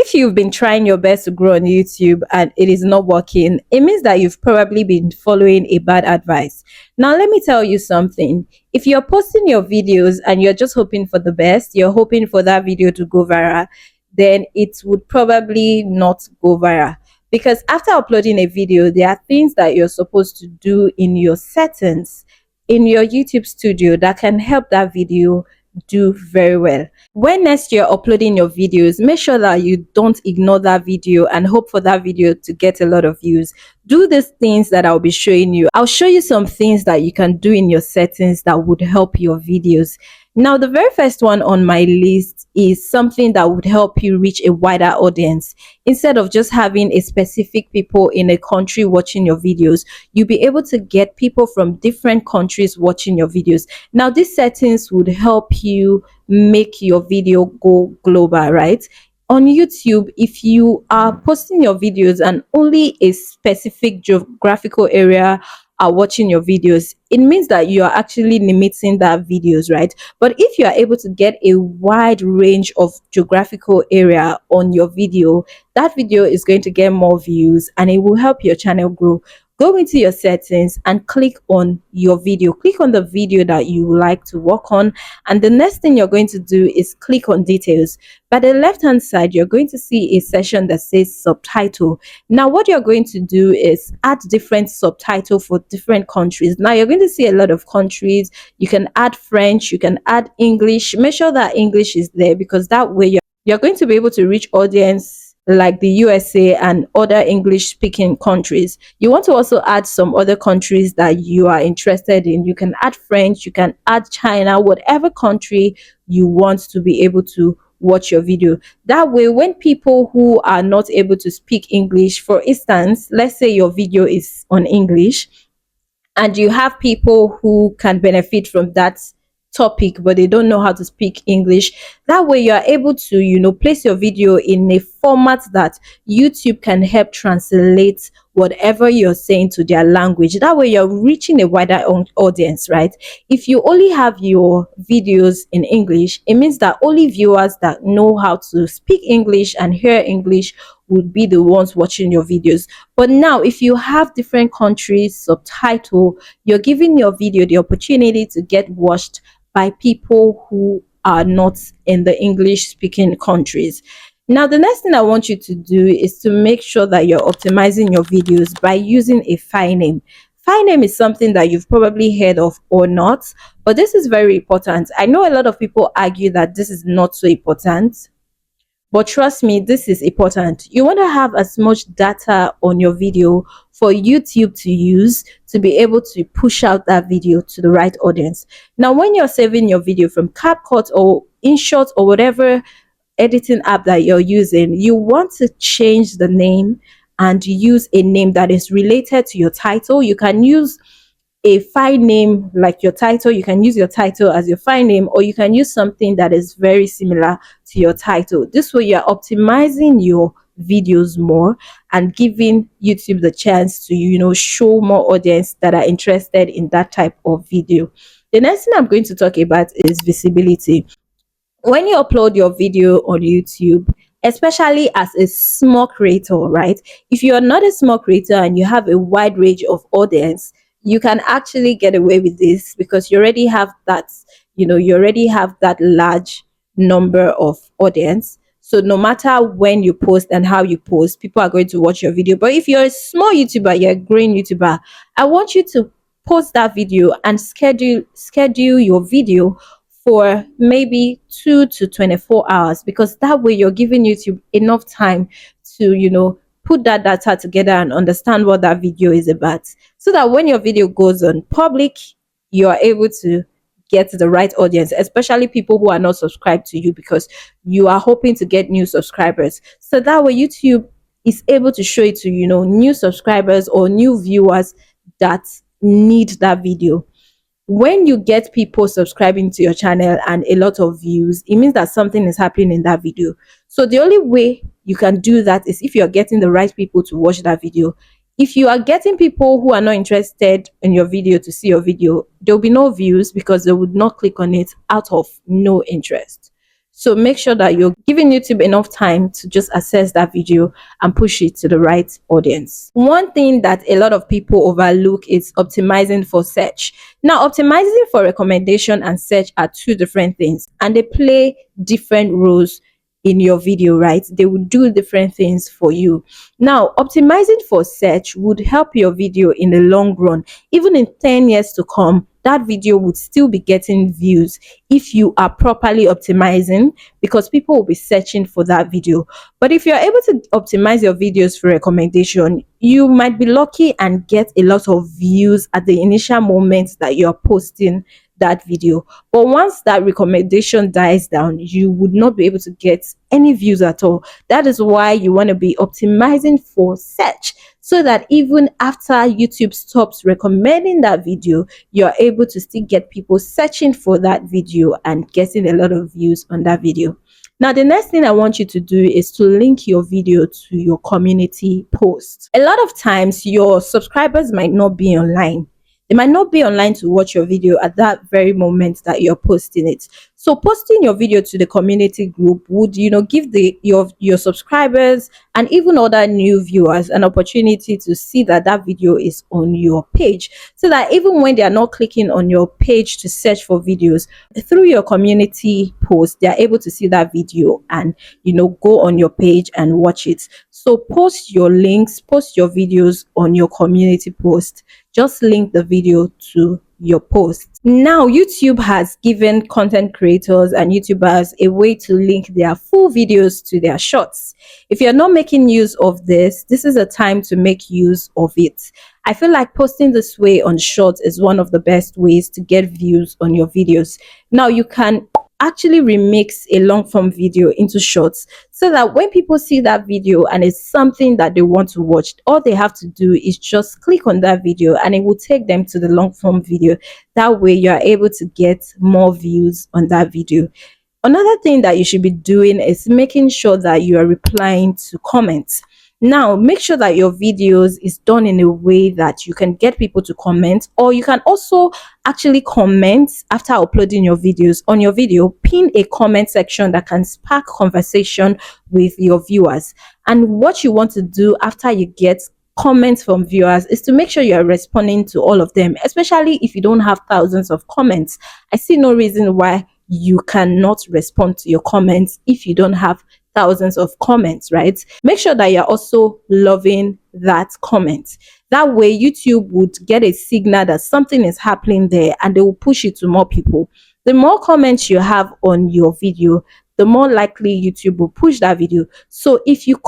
If you've been trying your best to grow on YouTube and it is not working, it means that you've probably been following a bad advice. Now, let me tell you something. If you're posting your videos and you're just hoping for the best, you're hoping for that video to go viral, then it would probably not go viral. Because after uploading a video, there are things that you're supposed to do in your settings in your YouTube studio that can help that video do very well. When next you're uploading your videos, make sure that you don't ignore that video and hope for that video to get a lot of views. Do these things that I'll be showing you. I'll show you some things that you can do in your settings that would help your videos. Now, the very first one on my list is something that would help you reach a wider audience. Instead of just having a specific people in a country watching your videos, you'll be able to get people from different countries watching your videos. Now, these settings would help you make your video go global, right? On YouTube, if you are posting your videos and only a specific geographical area are watching your videos, it means that you are actually limiting that videos, right? But if you are able to get a wide range of geographical area on your video, that video is going to get more views and it will help your channel grow. Go into your settings and click on your video. Click on the video that you would like to work on. And the next thing you're going to do is click on details. By the left-hand side, you're going to see a section that says subtitle. Now, what you're going to do is add different subtitle for different countries. Now, you're going to see a lot of countries. You can add French, you can add English. Make sure that English is there because that way you're going to be able to reach audience like the USA and other English speaking countries. You want to also add some other countries that you are interested in. You can add French, you can add China, whatever country you want to be able to watch your video. That way, when people who are not able to speak English, for instance, let's say your video is on English and you have people who can benefit from that topic but they don't know how to speak English, that way you are able to place your video in a format that YouTube can help translate whatever you're saying to their language. That way you're reaching a wider audience, right? If you only have your videos in English, it means that only viewers that know how to speak English and hear English would be the ones watching your videos. But now if you have different countries subtitle, you're giving your video the opportunity to get watched by people who are not in the English speaking countries. Now, the next thing I want you to do is to make sure that you're optimizing your videos by using a file name. File name is something that you've probably heard of or not, but this is very important. I know a lot of people argue that this is not so important, but trust me, this is important. You want to have as much data on your video for YouTube to use to be able to push out that video to the right audience. Now, when you're saving your video from CapCut or InShot or whatever editing app that you're using, you want to change the name and use a name that is related to your title. You can use a file name like your title. You can use your title as your file name, or you can use something that is very similar to your title. This way you're optimizing your videos more and giving YouTube the chance to show more audience that are interested in that type of video. The next thing I'm going to talk about is visibility. When you upload your video on YouTube, especially as a small creator, right? If you are not a small creator and you have a wide range of audience, you can actually get away with this because you already have that, you already have that large number of audience. So no matter when you post and how you post, people are going to watch your video. But if you're a small YouTuber, you're a growing YouTuber, I want you to post that video and schedule your video for maybe 2 to 24 hours, because that way you're giving YouTube enough time to, put that data together and understand what that video is about, so that when your video goes on public, you are able to get the right audience, especially people who are not subscribed to you, because you are hoping to get new subscribers. So that way YouTube is able to show it to new subscribers or new viewers that need that video. When you get people subscribing to your channel and a lot of views, it means that something is happening in that video. So the only way you can do that is if you're getting the right people to watch that video. If you are getting people who are not interested in your video to see your video, there will be no views because they would not click on it out of no interest. So make sure that you're giving YouTube enough time to just assess that video and push it to the right audience. One thing that a lot of people overlook is optimizing for search. Now, optimizing for recommendation and search are two different things, and they play different roles in your video, right? They will do different things for you. Now, optimizing for search would help your video in the long run. Even in 10 years to come, that video would still be getting views if you are properly optimizing, because people will be searching for that video. But if you're able to optimize your videos for recommendation, you might be lucky and get a lot of views at the initial moment that you're posting that video. But once that recommendation dies down, you would not be able to get any views at all. That is why you want to be optimizing for search, so that even after YouTube stops recommending that video, you're able to still get people searching for that video and getting a lot of views on that video. Now, the next thing I want you to do is to link your video to your community post. A lot of times, your subscribers might not be online. They might not be online to watch your video at that very moment that you're posting it. So posting your video to the community group would, give your subscribers and even other new viewers an opportunity to see that that video is on your page, so that even when they are not clicking on your page to search for videos, through your community post, they are able to see that video and, go on your page and watch it. So post your links, post your videos on your community post. Just link the video to your post. Now, YouTube has given content creators and YouTubers a way to link their full videos to their shorts. If you're not making use of this is a time to make use of it. I feel like posting this way on shorts is one of the best ways to get views on your videos. Now, you can actually remix a long form video into shorts, so that when people see that video and it's something that they want to watch, all they have to do is just click on that video and it will take them to the long form video. That way you are able to get more views on that video. Another thing that you should be doing is making sure that you are replying to comments. Now, make sure that your videos is done in a way that you can get people to comment, or you can also actually comment after uploading your videos. On your video, pin a comment section that can spark conversation with your viewers. And what you want to do after you get comments from viewers is to make sure you are responding to all of them, especially if you don't have thousands of comments. I see no reason why you cannot respond to your comments if you don't have thousands of comments, right? Make sure that you're also loving that comment. That way, YouTube would get a signal that something is happening there and they will push it to more people. The more comments you have on your video, the more likely YouTube will push that video. So if you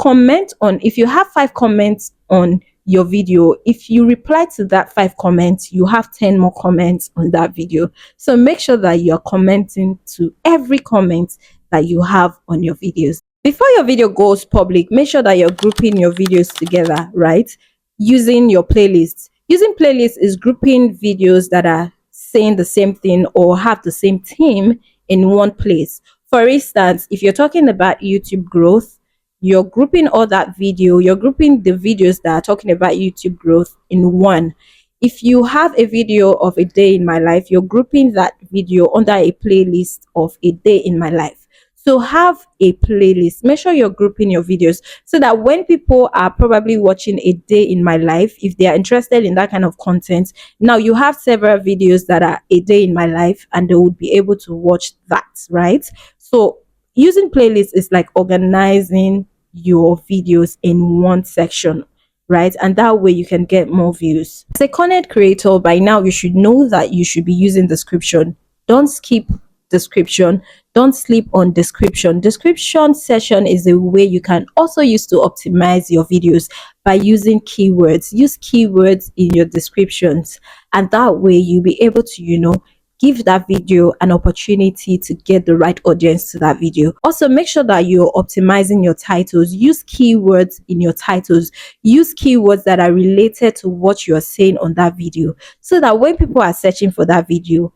have 5 comments on your video, if you reply to that 5 comments, you have 10 more comments on that video. So make sure that you're commenting to every comment that you have on your videos. Before your video goes public, make sure that you're grouping your videos together, right? Using your playlists. Using playlists is grouping videos that are saying the same thing or have the same theme in one place. For instance, if you're talking about YouTube growth, you're grouping you're grouping the videos that are talking about YouTube growth in one. If you have a video of a day in my life, you're grouping that video under a playlist of a day in my life. So have a playlist. Make sure you're grouping your videos so that when people are probably watching a day in my life, if they are interested in that kind of content, now you have several videos that are a day in my life and they would be able to watch that, right? So using playlists is like organizing your videos in one section, right? And that way you can get more views. As a content creator, by now you should know that you should be using description. Don't skip description. Don't sleep on description. Description section is a way you can also use to optimize your videos by using keywords. Use keywords in your descriptions, and that way you'll be able to, give that video an opportunity to get the right audience to that video. Also, make sure that you're optimizing your titles. Use keywords in your titles. Use keywords that are related to what you're saying on that video, so that when people are searching for that video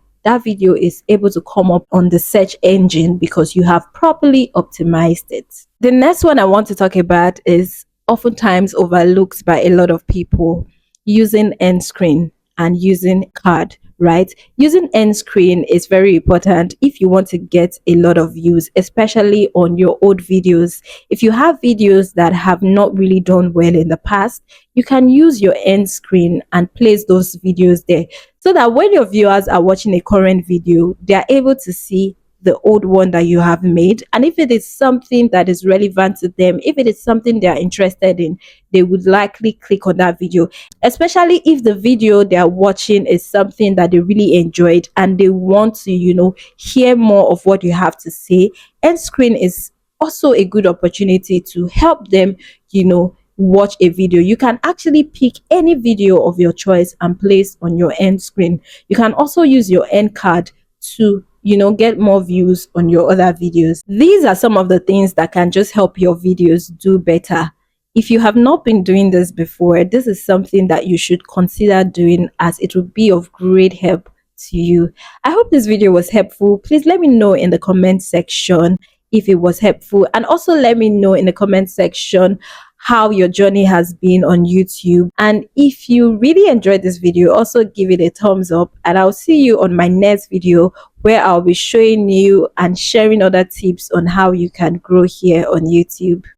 is able to come up on the search engine because you have properly optimized it. The next one I want to talk about is oftentimes overlooked by a lot of people: using end screen and using card. right? Using end screen is very important if you want to get a lot of views, especially on your old videos. If you have videos that have not really done well in the past, you can use your end screen and place those videos there so that when your viewers are watching a current video, they are able to see the old one that you have made. And if it is something that is relevant to them, if it is something they are interested in, they would likely click on that video, especially if the video they are watching is something that they really enjoyed and they want to, hear more of what you have to say. End screen is also a good opportunity to help them, watch a video. You can actually pick any video of your choice and place on your end screen. You can also use your end card to get more views on your other videos. These are some of the things that can just help your videos do better. If you have not been doing this before, this is something that you should consider doing, as it will be of great help to you. I hope this video was helpful. Please let me know in the comment section if it was helpful, and also let me know in the comment section how your journey has been on YouTube. And if you really enjoyed this video, also give it a thumbs up, and I'll see you on my next video where I'll be showing you and sharing other tips on how you can grow here on YouTube.